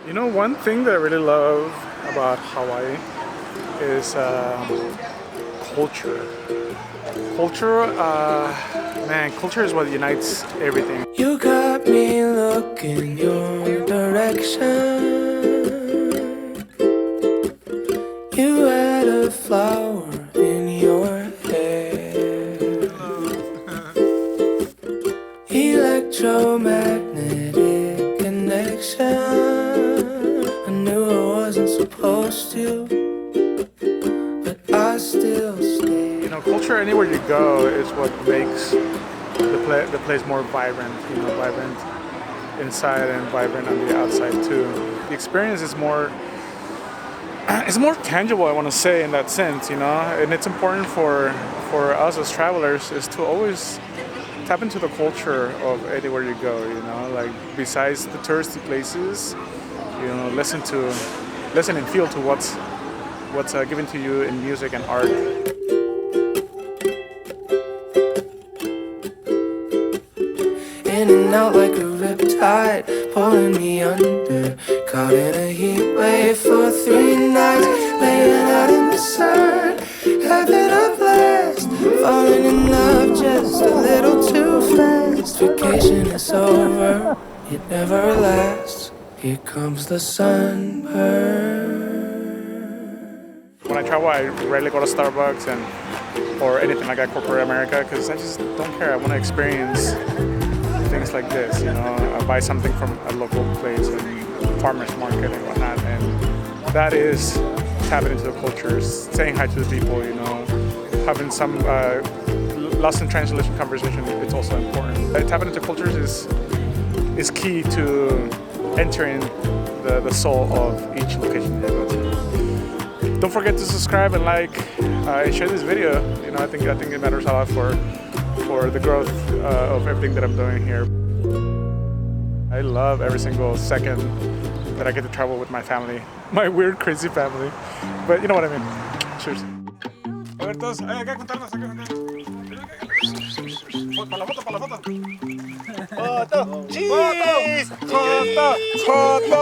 You know, one thing that I really love about Hawaii is culture. Culture is what unites everything. You got me looking your direction. You had a flower in your hair. Electromagnetic connection. I knew I wasn't supposed to, but I still stay. You know, culture anywhere you go is what makes the place more vibrant. You know, vibrant inside and vibrant on the outside too. The experience is more it's more tangible, I want to say, in that sense, you know. And it's important for us as travelers is to always tap into the culture of anywhere you go, you know, like besides the touristy places, you know, listen and feel to what's given to you in music and art. In and out like a riptide, pulling me under. Caught in a heat wave for 3 nights, laying out in the sun, having a blast, falling in love just a little too fast. Vacation is over, it never lasts. Here comes the sunburn. When I travel, I rarely go to Starbucks or anything like that, corporate America, because I just don't care. I want to experience things like this, you know. I buy something from a local place and farmers market and whatnot, and that is tapping into the cultures, saying hi to the people, you know, having some lost in translation conversation. It's also important. Tapping into cultures is key to entering the soul of each location you go to. Don't forget to subscribe and like and share this video. You know, I think it matters a lot for the growth of everything that I'm doing here. I love every single second that I get to travel with my family, my weird, crazy family. But you know what I mean. Cheers. A ver todos, hay que contarnos acá. Para la foto, para la foto. Foto. Cheese. Foto.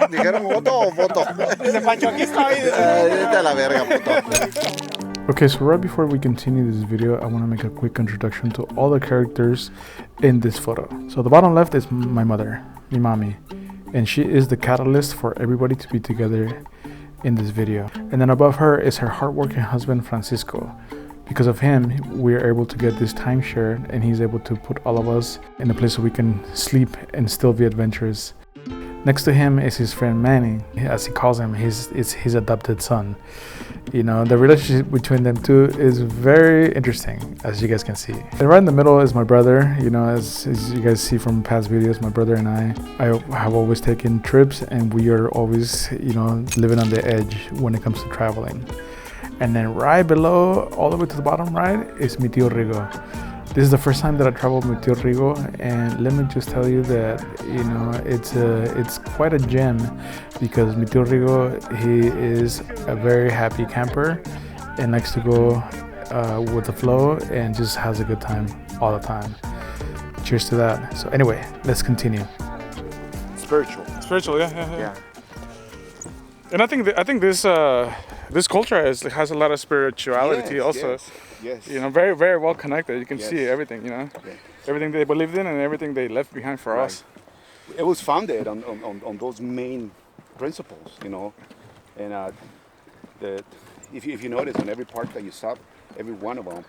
¿Dijeron foto o foto? Ese Pancho aquí está ahí. Vete a la verga, puto. Okay, so right before we continue this video, I want to make a quick introduction to all the characters in this photo. So the bottom left is my mother, mi mami, and she is the catalyst for everybody to be together in this video. And then above her is her hardworking husband, Francisco. Because of him, we are able to get this timeshare, and he's able to put all of us in a place where we can sleep and still be adventurous. Next to him is his friend Manny, as he calls him. It's his adopted son. You know, the relationship between them two is very interesting, as you guys can see. And right in the middle is my brother. You know, as you guys see from past videos, my brother and I have always taken trips, and we are always, you know, living on the edge when it comes to traveling. And then right below, all the way to the bottom right, is mi tío Rigo. This is the first time that I traveled with Tío Rigo, and let me just tell you that, you know, it's quite a gem, because mi Tío Rigo, he is a very happy camper and likes to go with the flow and just has a good time all the time. Cheers to that. So anyway, let's continue. Spiritual. Spiritual, yeah. And I think this culture has a lot of spirituality also. Yes. You know, very, very well connected. You can see everything, you know, Yeah. everything they believed in and everything they left behind for us. It was founded on those main principles, you know. And if you notice, on every park that you stop, every one of them,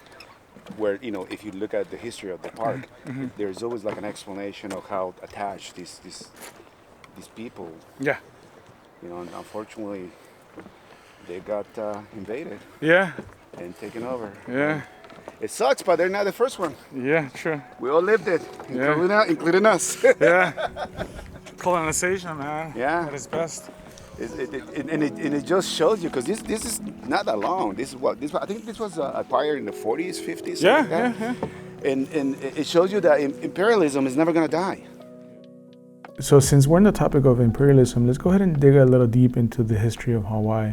where, you know, if you look at the history of the park, there's always like an explanation of how attached these people. Yeah. You know, and unfortunately, they got invaded Yeah. and taken over. Yeah. It sucks, but they're not the first one. Yeah. True. We all lived it, including us. Yeah. Colonization, man. Yeah. At its best. It just shows you, because this is not that long. This I think this was acquired in the 40s, 50s. Yeah. Like that. Yeah. And it shows you that imperialism is never gonna die. So since we're on the topic of imperialism, let's go ahead and dig a little deep into the history of Hawaii.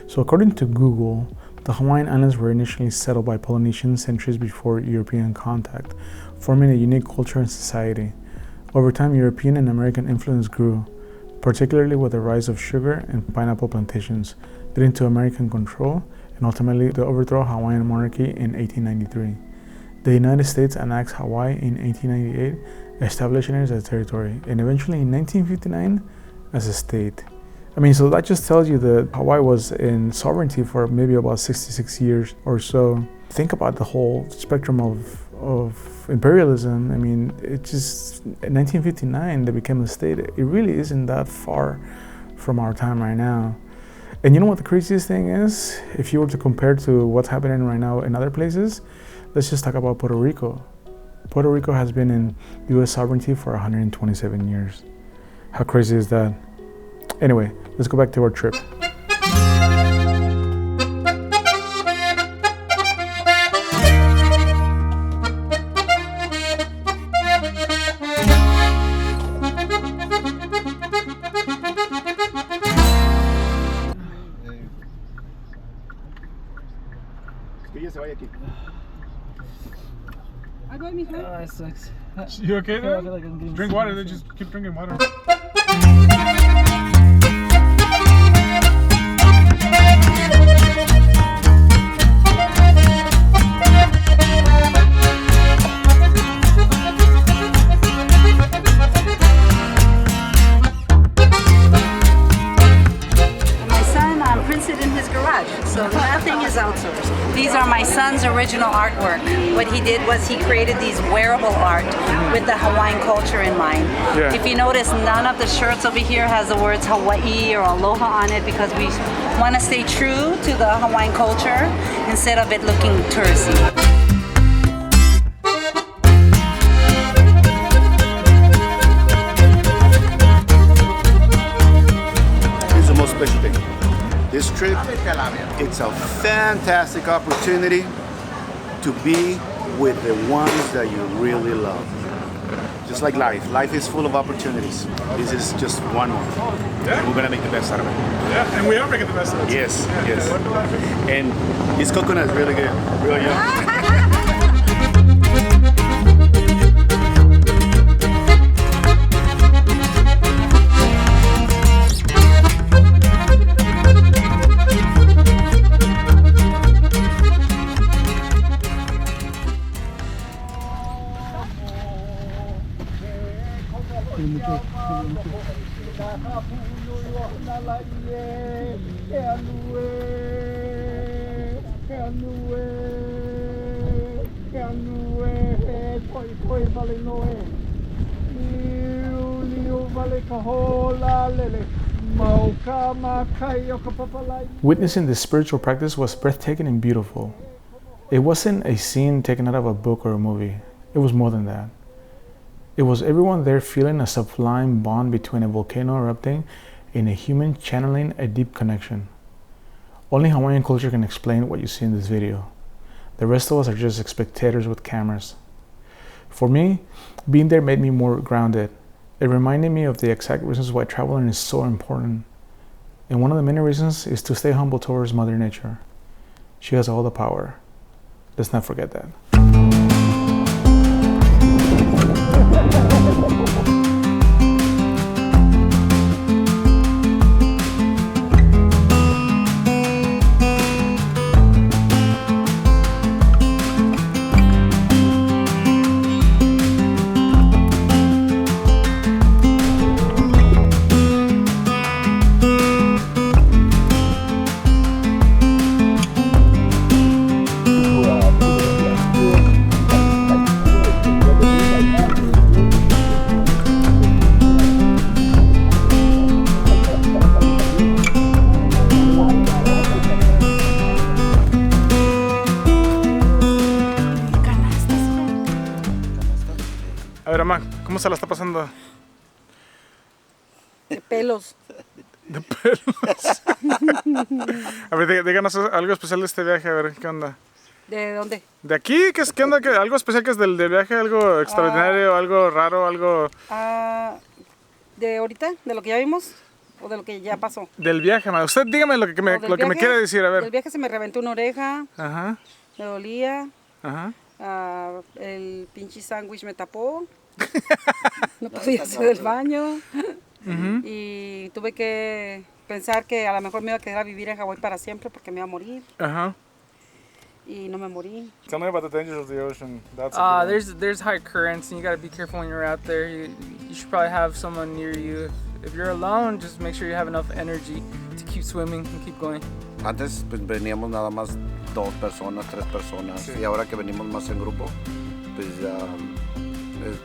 So according to Google, the Hawaiian Islands were initially settled by Polynesians centuries before European contact, forming a unique culture and society. Over time, European and American influence grew. particularly with the rise of sugar and pineapple plantations, leading to American control and ultimately the overthrow of Hawaiian monarchy in 1893. The United States annexed Hawaii in 1898, establishing it as a territory, and eventually in 1959 as a state. I mean, so that just tells you that Hawaii was in sovereignty for maybe about 66 years or so. Think about the whole spectrum of imperialism. I mean, it just, in 1959 they became a state. It really isn't that far from our time right now. And you know what the craziest thing is? If you were to compare to what's happening right now in other places, let's just talk about Puerto Rico. Puerto Rico has been in US sovereignty for 127 years. How crazy is that? Anyway, let's go back to our trip. That sucks. You okay I there? feel like I'm getting Drink sick. water, then just keep drinking water. My son prints it in his garage, so nothing is outsourced. These are my son's original artwork. What he did was he created these wearable art with the Hawaiian culture in mind. Yeah. If you notice, none of the shirts over here has the words Hawaii or Aloha on it because we want to stay true to the Hawaiian culture instead of it looking touristy. Here's the most special thing. This trip, it's a fantastic opportunity to be with the ones that you really love. Just like life. Life is full of opportunities. This is just one more. Yeah. We're gonna make the best out of it. Yeah, and we are making the best of it. Yes, yes. And this coconut is really good. Really young. Witnessing this spiritual practice was breathtaking and beautiful. It wasn't a scene taken out of a book or a movie. It was more than that. It was everyone there feeling a sublime bond between a volcano erupting and a human channeling a deep connection. Only Hawaiian culture can explain what you see in this video. The rest of us are just spectators with cameras. For me, being there made me more grounded. It reminded me of the exact reasons why traveling is so important. And one of the many reasons is to stay humble towards Mother Nature. She has all the power. Let's not forget that. A ver, Ama, ¿cómo se la está pasando? De pelos. De pelos. A ver, díganos algo especial de este viaje, a ver, ¿qué onda? ¿De dónde? ¿De aquí? ¿Qué onda? ¿Algo especial que es del viaje? ¿Algo extraordinario? ¿Algo raro? ¿Algo...? ¿De ahorita? ¿De lo que ya vimos? ¿O de lo que ya pasó? Del viaje, ma. Usted dígame lo que me quiere decir, a ver. Del viaje se me reventó una oreja, Ajá, me dolía, ajá. el pinche sándwich me tapó, no podía hacer el baño. y tuve que pensar que a lo mejor me iba a quedar a vivir en Hawái para siempre porque me iba a morir. Y no me morí. Tell me about the dangers of the ocean. There's high currents and you gotta be careful when you're out there. You should probably have someone near you. If you're alone, just make sure you have enough energy to keep swimming and keep going. Antes pues, veníamos nada más 2 personas, 3 personas, y ahora que venimos más en grupo, pues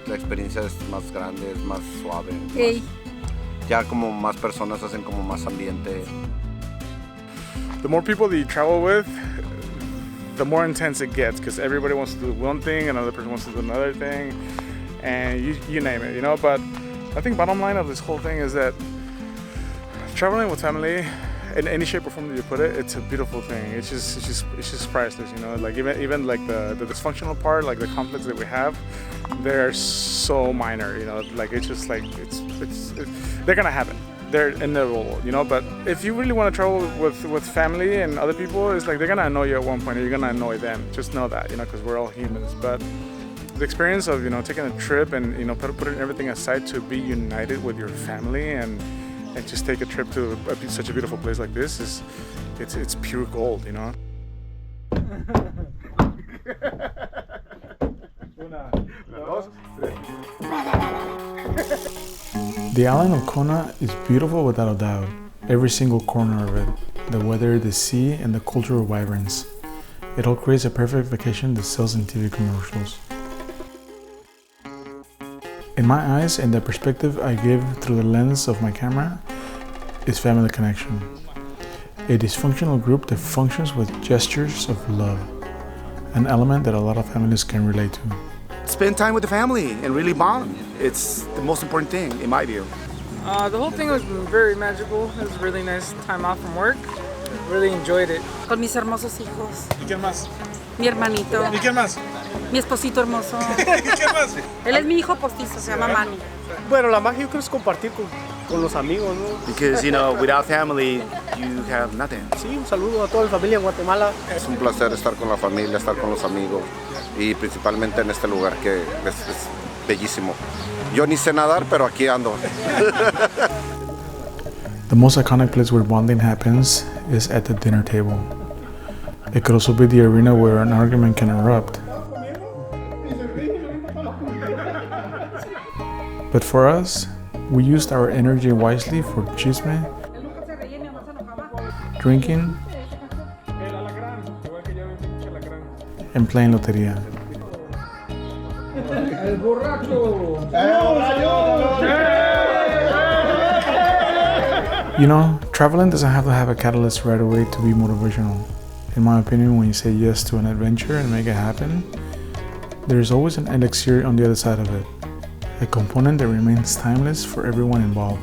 la experiencia es más grande, es más suave. Ya como más personas hacen como más ambiente. The more people that you travel with, the more intense it gets, because everybody wants to do one thing, another person wants to do another thing, and you name it, you know. But I think bottom line of this whole thing is that traveling with family, in any shape or form that you put it, it's a beautiful thing. It's just priceless, you know. Like even like the dysfunctional part, like the conflicts that we have, they're so minor, you know. Like it's just like it's they're gonna happen. They're inevitable, you know. But if you really want to travel with family and other people, it's like they're gonna annoy you at one point, or you're gonna annoy them. Just know that, you know, because we're all humans. But the experience of, you know, taking a trip and, you know, putting everything aside to be united with your family and just take a trip to such a beautiful place like this it's pure gold, you know. The island of Kona is beautiful without a doubt. Every single corner of it, the weather, the sea, and the cultural vibrance. It all creates a perfect vacation that sells in TV commercials. In my eyes, and the perspective I give through the lens of my camera, is family connection. A dysfunctional group that functions with gestures of love. An element that a lot of families can relate to. Spend time with the family and really bond. It's the most important thing, in my view. The whole thing was very magical. It was a really nice time off from work. Really enjoyed it. Con mis hermosos hijos. ¿Y quién más? Mi hermanito. ¿Y quién más? Mi esposito hermoso. ¿Y quién más? Él es mi hijo postizo, se llama Manny. Bueno, la magia yo creo es compartir con los amigos, ¿no? Because, you know, without family, you have nothing. Sí, un saludo a toda la familia en Guatemala. Es un placer estar con la familia, estar con los amigos y principalmente en este lugar que es bellísimo. Yo ni sé nadar, pero aquí ando. The most iconic place where bonding happens is at the dinner table. It could also be the arena where an argument can erupt. But for us, we used our energy wisely for chisme, drinking, and playing loteria. You know, traveling doesn't have to have a catalyst right away to be motivational. In my opinion, when you say yes to an adventure and make it happen, there's always an elixir on the other side of it. A component that remains timeless for everyone involved.